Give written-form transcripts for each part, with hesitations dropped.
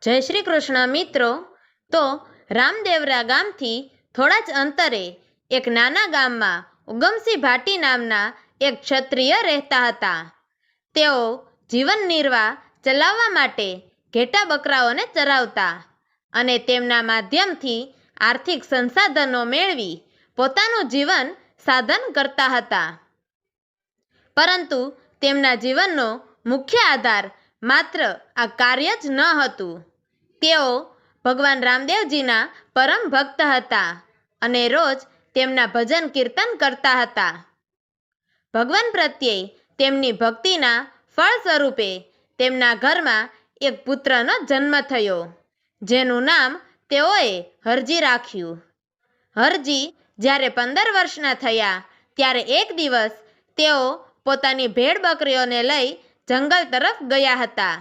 જય શ્રી કૃષ્ણ મિત્રો। તો રામદેવરા ગામથી થોડા જ અંતરે એક નાના ગામમાં ઉગમસિંહ ભાટી નામના એક ક્ષત્રિય રહેતા હતા। તેઓ જીવન નિર્વાહ ચલાવવા માટે ઘેટા બકરાઓને ચરાવતા અને તેમના માધ્યમથી આર્થિક સંસાધનો મેળવી પોતાનું જીવન સાધન કરતા હતા। પરંતુ તેમના જીવનનો મુખ્ય આધાર માત્ર આ કાર્ય જ ન હતું। તેઓ ભગવાન રામદેવજીના પરમ ભક્ત હતા અને રોજ તેમના ભજન કીર્તન કરતા હતા। ભગવાન પ્રત્યે તેમની ભક્તિના ફળ સ્વરૂપે તેમના ઘરમાં એક પુત્રનો જન્મ થયો, જેનું નામ તેઓએ હરજી રાખ્યું। હરજી જ્યારે 15 વર્ષના થયા ત્યારે એક દિવસ તેઓ પોતાની ભેડ બકરીઓને લઈ જંગલ તરફ ગયા હતા।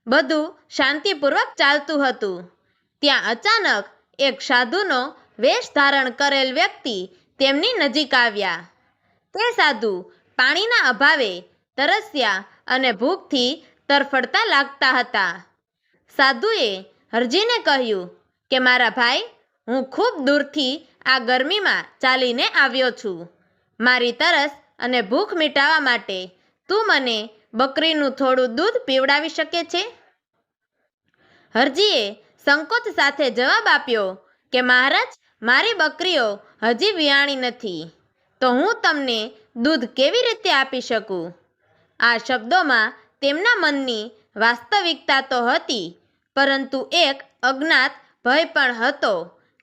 બધું શાંતિપૂર્વક ચાલતું હતું। ત્યાં અચાનક એક સાધુનો વેશ ધારણ કરેલ વ્યક્તિ તેમની નજીક આવ્યા। તે સાધુ પાણીના અભાવે તરસ્યા અને ભૂખથી તરફડતા લાગતા હતા। સાધુએ હરજીને કહ્યું કે મારા ભાઈ, હું ખૂબ દૂરથી આ ગરમીમાં ચાલીને આવ્યો છું। મારી તરસ અને ભૂખ મિટાવવા માટે તું મને બકરીનું થોડું દૂધ પીવડાવી શકે છે? હરજીએ સંકોચ સાથે જવાબ આપ્યો કે મહારાજ, મારી બકરીઓ હજી વિયાણી નથી, તો હું તમને દૂધ કેવી રીતે આપી શકું? આ શબ્દોમાં તેમના મનની વાસ્તવિકતા તો હતી, પરંતુ એક અજ્ઞાત ભય પણ હતો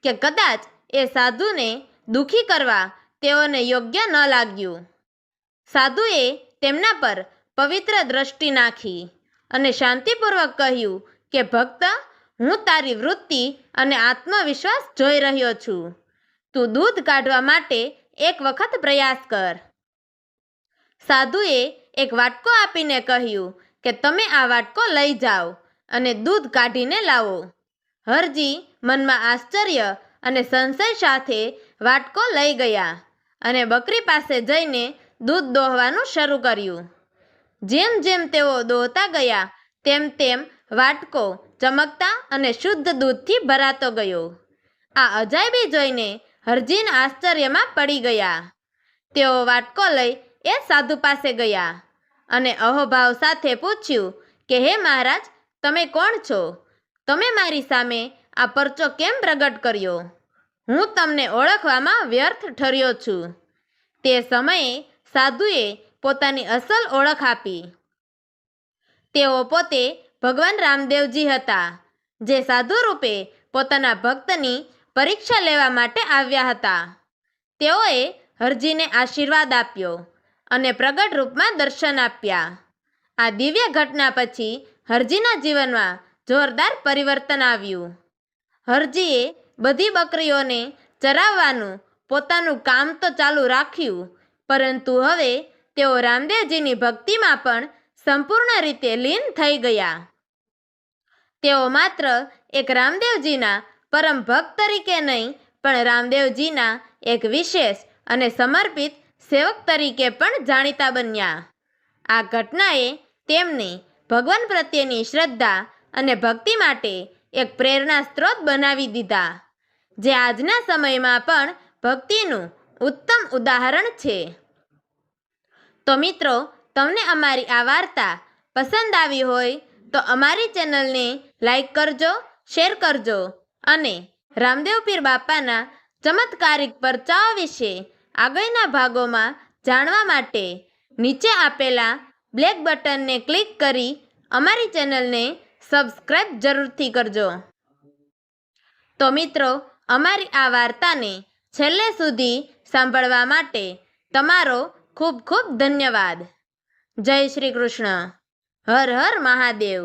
કે કદાચ એ સાધુને દુઃખી કરવા તેઓને યોગ્ય ન લાગ્યું। સાધુએ તેમના પર પવિત્ર દ્રષ્ટિ નાખી અને શાંતિપૂર્વક કહ્યું કે ભક્ત, હું તારી વૃત્તિ અને આત્મવિશ્વાસ જોઈ રહ્યો છું। તું દૂધ કાઢવા માટે એક વખત પ્રયાસ કર। સાધુએ એક વાટકો આપીને કહ્યું કે તમે આ વાટકો લઈ જાઓ અને દૂધ કાઢીને લાવો। હરજી મનમાં આશ્ચર્ય અને સંશય સાથે વાટકો લઈ ગયા અને બકરી પાસે જઈને દૂધ દોહવાનું શરૂ કર્યું। જેમ જેમ તેઓ દોહતા ગયા તેમ તેમ વાટકો ચમકતા અને શુદ્ધ દૂધથી ભરાતો ગયો। આ અજાયબી જોઈને હરજી આશ્ચર્યમાં પડી ગયા। તેઓ વાટકો લઈ એ સાધુ પાસે ગયા અને અહોભાવ સાથે પૂછ્યું કે હે મહારાજ, તમે કોણ છો? તમે મારી સામે આ પરચો કેમ પ્રગટ કર્યો? હું તમને ઓળખવામાં વ્યર્થ ઠર્યો છું। તે સમયે સાધુએ પોતાની અસલ ઓળખ આપી। તેઓ પોતે ભગવાન રામદેવજી હતા, જે સાધુ રૂપે પોતાના ભક્તની પરીક્ષા લેવા માટે આવ્યા હતા। તેઓએ હરજીને આશીર્વાદ આપ્યો અને પ્રગટ રૂપમાં દર્શન આપ્યા। આ દિવ્ય ઘટના પછી હરજીના જીવનમાં જોરદાર પરિવર્તન આવ્યું। હરજીએ બધી બકરીઓને ચરાવવાનું પોતાનું કામ તો ચાલુ રાખ્યું, પરંતુ હવે તેઓ રામદેવજીની ભક્તિમાં પણ સંપૂર્ણ રીતે લીન થઈ ગયા। તેઓ માત્ર એક રામદેવજીના પરમ ભક્ત તરીકે નહીં, પણ રામદેવજીના એક વિશેષ અને સમર્પિત સેવક તરીકે પણ જાણીતા બન્યા। આ ઘટનાએ તેમને ભગવાન પ્રત્યેની શ્રદ્ધા અને ભક્તિ માટે એક પ્રેરણા સ્ત્રોત બનાવી દીધા, જે આજના સમયમાં પણ ભક્તિનું ઉત્તમ ઉદાહરણ છે। તો મિત્રો, તમને અમારી આ વાર્તા પસંદ આવી હોય તો અમારી ચેનલને લાઈક કરજો, શેર કરજો અને રામદેવ પીર બાપાના ચમત્કારિક પરચાઓ વિશે આગળના ભાગોમાં જાણવા માટે નીચે આપેલા બ્લેક બટનને ક્લિક કરી અમારી ચેનલને સબસ્ક્રાઈબ જરૂરથી કરજો। તો મિત્રો, અમારી આ વાર્તાને છેલ્લે સુધી સાંભળવા માટે તમારો ખૂબ ખૂબ ધન્યવાદ। જય શ્રી કૃષ્ણ। હર હર મહાદેવ।